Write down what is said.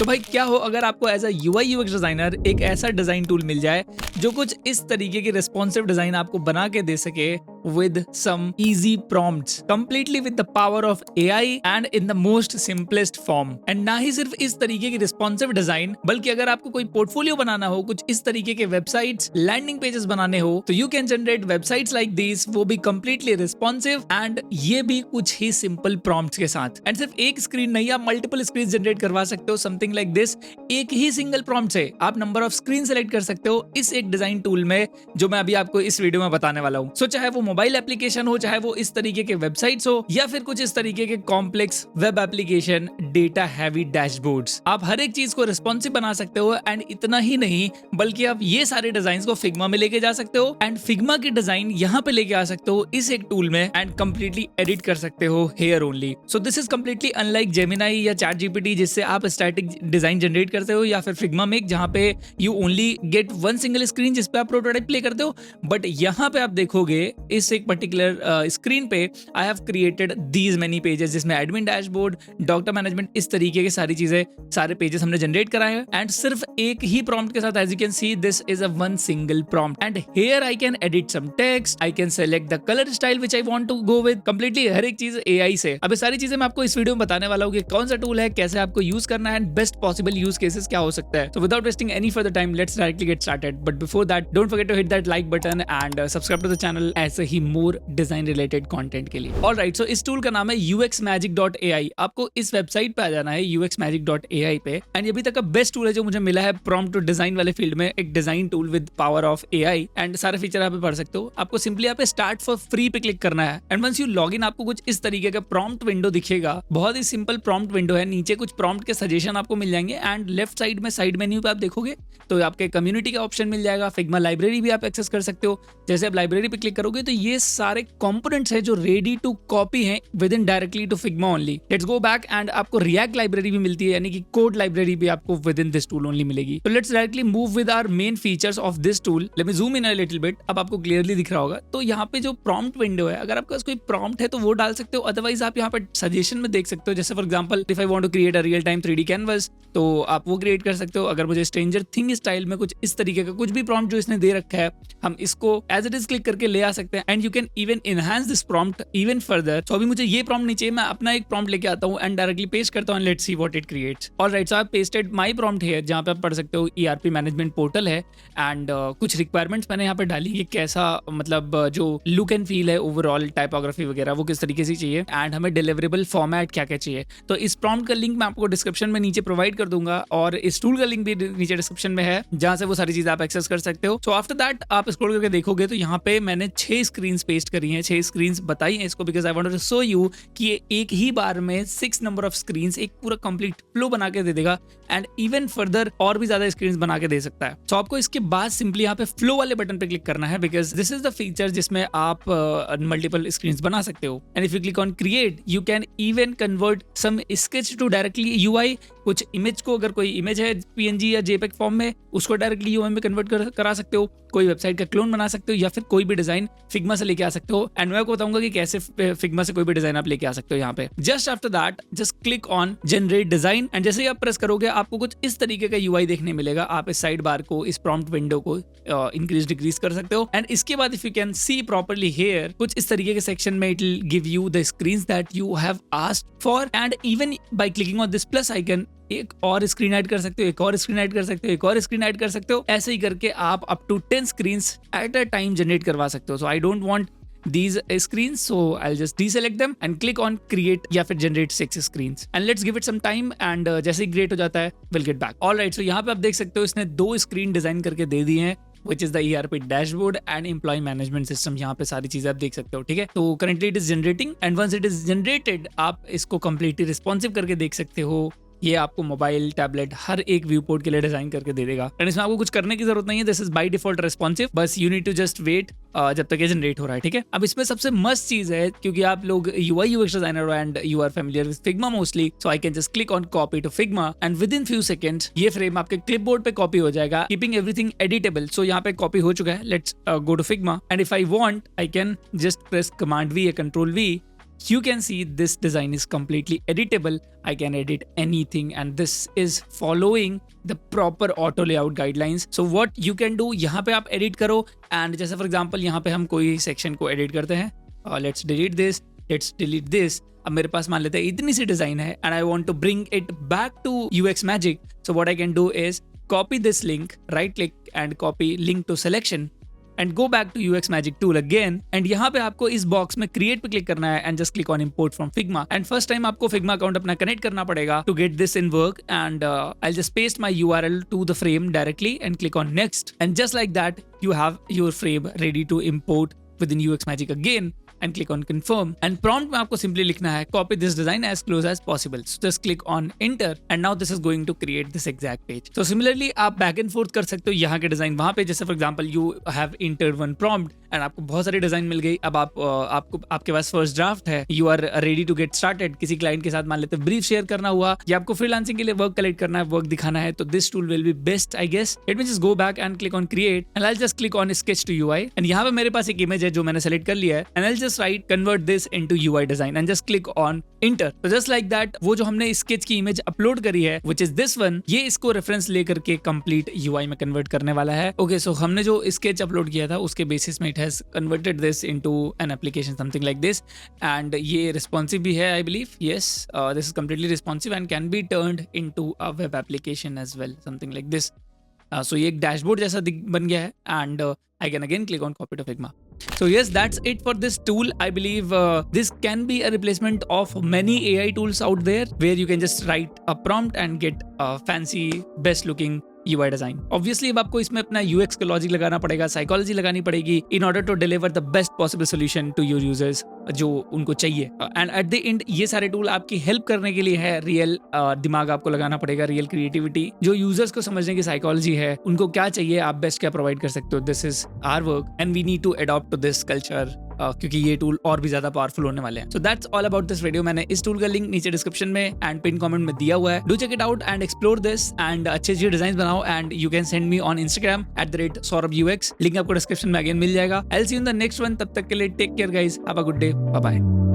तो भाई क्या हो अगर आपको as a UI UX designer एक ऐसा डिजाइन टूल मिल जाए जो कुछ इस तरीके की रिस्पॉन्सिव डिजाइन आपको बना के दे सके with some easy prompts completely with the power of AI and in the most simplest form। And ना ही सिर्फ इस तरीके की रिस्पॉन्सिव डिजाइन बल्कि अगर आपको कोई पोर्टफोलियो बनाना हो, कुछ इस तरीके के वेबसाइट्स, लैंडिंग पेजेस बनाने हो तो you can generate websites like this, वो भी कंप्लीटली रिस्पॉन्सिव एंड ये भी कुछ ही सिंपल प्रॉम्प्ट्स के साथ। एंड सिर्फ एक स्क्रीन नहीं, आप मल्टीपल स्क्रीन जनरेट करवा सकते हो समथिंग लाइक दिस। एक ही सिंगल प्रॉम्प्ट से आप नंबर ऑफ स्क्रीन सेलेक्ट कर सकते हो इस एक डिजाइन टूल में जो मैं अभी आपको इस वीडियो में बताने वाला हूँ। सो चाहे वो मोबाइल एप्लीकेशन हो, चाहे वो इस तरीके के वेबसाइट्स हो, या फिर कुछ इस तरीके के complex web application, data heavy dashboards, आप हर एक चीज को रिस्पॉन्सिव बना सकते हो। एंड इतना ही नहीं बल्कि आप ये सारे डिजाइन को फिग्मा में लेके जा सकते हो एंड फिग्मा की डिजाइन यहाँ पे लेके आ सकते हो इस एक टूल में एंड कंप्लीटली एडिट कर सकते हो here only. So this is completely unlike Gemini या चैट जीपीटी जिससे आप स्टैटिक डिजाइन जनरेट करते हो, या फिर फिग्मा में जहाँ पे you only get one single screen जिसपे आप प्रोटोटाइप प्ले करते हो। बट यहाँ पे आप देखोगे इस एक पर्टिकुलर स्क्रीन पे I have created these many pages जिसमें एडमिन डैशबोर्ड, डॉक्टर मैनेजमेंट, इस तरीके की सारी चीजें, सारे पेजेस हमने जनरेट कराए हैं एंड सिर्फ एक ही प्रॉम्प्ट के साथ। As you can see this is a one single prompt and here I can edit some text, I can select the colour style which I want to go with, completely हर एक चीज AI से। अब ये सारी चीजें मैं आपको इस वीडियो में बताने वाला हूँ कि कौन सा टूल है, कैसे आपको यूज करना है and best possible use cases क्या हो सकता है। So without wasting any further time, let's directly get started. But before that, don't forget to hit that like button and subscribe to the channel ऐसे ही more design related content के लिए। Alright, so इस tool का नाम है uxmagic.ai। आपको इस website पे आ जाना है uxmagic.ai पे एंड ये अभी तक का बेस्ट टूल है जो मुझे मिला है prompt to design वाले फील्ड में, एक design tool with power of AI and सारे फीचर यहाँ पे पढ़ सकते हो। आपको सिंपली यहाँ पे स्टार्ट फॉर फ्री पे क्लिक करना है and once you log in आपको कुछ इस तरीके का प्रॉम्प्ट विंडो दिखेगा। बहुत ही सिंपल प्रॉम्प्ट विंडो है, नीचे कुछ प्रॉम्प्ट के सजेशन आपको मिल जाएंगे एंड लेफ्ट साइड में साइड मेन्यू पे आप देखोगे तो आपके कम्युनिटी का ऑप्शन मिल जाएगा। फिग्मा लाइब्रेरी भी आप एक्सेस कर सकते हो। जैसे आप लाइब्रेरी पे क्लिक करोगे तो ये सारे कंपोनेंट्स हैं जो रेडी टू कॉपी हैं within directly to Figma only. Let's go back and आपको रिएक्ट लाइब्रेरी भी मिलती है, यानी कि कोड लाइब्रेरी भी आपको within this tool only मिलेगी। तो let's directly move with our main features of this tool. Let me zoom in a little bit. अब आपको क्लियरली दिख रहा होगा तो यहाँ पे जो प्रॉम्प्ट विंडो है, अगर आपके पास कोई प्रॉम्प्ट है तो वो डाल सकते हो, अदरवाइज आप यहाँ पे सजेशन में देख सकते हो। जैसे for example if I want to create a real time 3D canvas तो आप वो क्रिएट कर सकते हो। अगर मुझे स्ट्रेंजर थिंग स्टाइल में कुछ इस तरीके का कुछ भी प्रॉम्प्ट जो इसने दे रखा है, हम इसको एज इट इज क्लिक करके ले आ सकते हैं and you can even enhance this prompt even further. तो अभी मुझे ये प्रॉम्प्ट नहीं चाहिए, मैं अपना एक प्रॉम्प्ट लेके आता हूँ एंड डायरेक्टली पेस्ट करता हूँ। Let's see what it creates. Alright, so I pasted my prompt here जहाँ पे आप पढ़ सकते हो ERP मैनेजमेंट पोर्टल है एंड कुछ रिक्वायरमेंट्स मैंने यहाँ पे डाली, ये कैसा मतलब जो लुक एंड फील है ओवरऑल, टाइपोग्राफी वगैरह वो किस तरीके से चाहिए एंड हमें डिलीवरेबल फॉर्मेट क्या क्या चाहिए। तो इस प्रॉम्प्ट का लिंक मैं आपको डिस्क्रिप्शन में नीचे प्रोवाइड कर दूंगा और इस टूल का लिंक भी नीचे डिस्क्रिप्शन में है जहां से वो सारी चीजें आप एक्सेस कर सकते हो। सो आफ्टर दैट आप स्क्रॉल करके देखोगे तो यहाँ पे मैंने 6 स्क्रीन्स पेस्ट करी हैं, 6 स्क्रीन्स बताई हैं इसको because I want to show you कि ये एक ही बार में 6 नंबर ऑफ स्क्रीन्स एक पूरा कंप्लीट फ्लो बना के दे देगा एंड इवन फर्दर और भी ज्यादा स्क्रीन्स बना के दे सकता है। सो आपको इसके बाद सिंपली यहाँ पे फ्लो वाले बटन पे क्लिक करना है because this is the feature जिसमें आप मल्टीपल स्क्रीन्स बना सकते हो and if you click on create you can even convert some sketch to directly UI। कुछ इमेज को, अगर कोई इमेज है PNG या JPEG फॉर्म में, उसको डायरेक्टली UI में कन्वर्ट करा सकते हो। कोई वेबसाइट का क्लोन बना सकते हो या फिर कोई भी डिजाइन फिग्मा से लेके आ सकते हो एंड मैं आपको बताऊंगा कि कैसे फिग्मा से कोई भी डिजाइन आप लेके आ सकते हो। यहाँ पे just after that just click on generate design and जैसे ही आप प्रेस करोगे आपको कुछ इस तरीके का UI देखने मिलेगा। आप इस साइड बार को, इस प्रॉम्प्ट विंडो को इंक्रीज डिक्रीज कर सकते हो एंड इसके बाद if you can C properly here कुछ इस तरीके के सेक्शन में it will give you the screens that you have asked for and even by clicking on this plus icon एक और स्क्रीन ऐड कर सकते हो, एक और स्क्रीन ऐड कर सकते हो, एक और स्क्रीन ऐड कर सकते हो। ऐसे ही करके आप up to 10 screens at a time generate करवा सकते हो। So I don't want these screens, so I'll just deselect them and click on create या फिर generate 6 screens and let's give it some time and जैसे ही create हो जाता है we'll get back। Alright, so यहाँ पे आप देख सकते हो इसने 2 स्क्रीन डिजाइन करके दे दिए हैं which is the ERP dashboard and employee management system। यहाँ पे सारी चीजें आप देख सकते हो, ठीक है। तो currently it is generating and once it is generated आप इसको completely responsive करके देख सकते हो। ये आपको मोबाइल, टैबलेट, हर एक व्यू पोर्ट के लिए डिजाइन करके दे देगा एंड इसमें आपको कुछ करने की जरूरत नहीं है। This is by default responsive, बस you need to just wait जब तक ये जनरेट हो रहा है, ठीक है। अब इसमें सबसे मस्त चीज है क्योंकि आप लोग UI UX डिजाइनर हो and you are familiar with Figma mostly, so I can just click on copy to Figma and within few seconds ये फ्रेम आपके क्लिपबोर्ड पे कॉपी हो जाएगा, कीपिंग एवरीथिंग एडिटेबल। सो यहाँ पे कॉपी हो चुका है। Let's go to Figma and if I want I can just press command V या control V you can see this design is completely editable. I can edit anything and this is following the proper auto layout guidelines. So what you can do, यहाँ पे आप edit करो and जैसे for example यहाँ पे हम कोई section को edit करते हैं, let's delete this, let's delete this. अब मेरे पास मान लेते हैं इतनी सी डिजाइन है and I want to bring it back to UX Magic. So what I can do is copy this link, right click and copy link to selection and go back to UX Magic tool again. And यहाँ पे आपको इस box में create पे click करना है and just click on import from Figma. And first time आपको Figma account अपना connect करना पड़ेगा to get this in work. And I'll just paste my URL to the frame directly and click on next. And just like that, you have your frame ready to import within UX Magic again. And click on confirm. And prompt में आपको simply लिखना है copy this design as close as possible. So just click on enter and now this is going to create this exact page. So similarly आप back and forth कर सकते हो यहाँ के डिजाइन वहाँ पे. जैसे for example you have entered one prompt and आपको बहुत सारी डिजाइन मिल गई. अब आपके पास फर्स्ट ड्राफ्ट है, you are ready to get started. किसी क्लाइंट के साथ मान लेते हैं ब्रीफ शेयर करना हुआ या आपको फ्रीलांसिंग के लिए वर्क कलेक्ट करना है, वर्क दिखाना है, तो this tool will be best I guess. Let me just go back and click on create and I'll just click on sketch to UI and यहाँ पे मेरे पास एक इमेज है जो मैंने सेलेक्ट कर लिया है and I'll just write convert this into UI design and just click on enter. So just like that, वो जो हमने sketch की इमेज अपलोड करी है which is this one, ये इसको रेफरेंस लेकर के complete UI में कन्वर्ट करने वाला है. Okay, so हमने जो sketch अपलोड किया था उसके बेसिस में it has converted this into an application something like this and ये responsive भी है I believe. Yes, this is completely responsive and can be turned into a web application as well, something like this. So ये एक dashboard जैसा बन गया है and I can again click on copy to Figma. So yes, that's it for this tool. I believe this can be a replacement of many AI tools out there where you can just write a prompt and get a fancy, best looking UI design. Obviously अब आपको इसमें अपना UX का logic लगाना पड़ेगा, psychology लगानी पड़ेगी in order to deliver the best possible solution to your users जो उनको चाहिए. एंड एट द एंड ये सारे टूल आपकी हेल्प करने के लिए है. रियल दिमाग आपको लगाना पड़ेगा, रियल क्रिएटिविटी, जो यूजर्स को समझने की साइकोलॉजी है, उनको क्या चाहिए, आप बेस्ट क्या प्रोवाइड कर सकते हो. This is our work and we need to adopt to this culture क्योंकि ये टूल और भी ज्यादा पावरफुल होने वाले हैं. So that's all about this video. मैंने इस टूल का लिंक नीचे डिस्क्रिप्शन में एंड पिन कमेंट में दिया हुआ है. Do check it out and explore this and अच्छे अच्छे डिजाइन बनाओ and you can send me on Instagram @SaurabhUX. Link आपको डिस्क्रिप्शन में अगेन मिल जाएगा. I will see you in the next one. तब तक के लिए take care guys, have a good day, bye bye.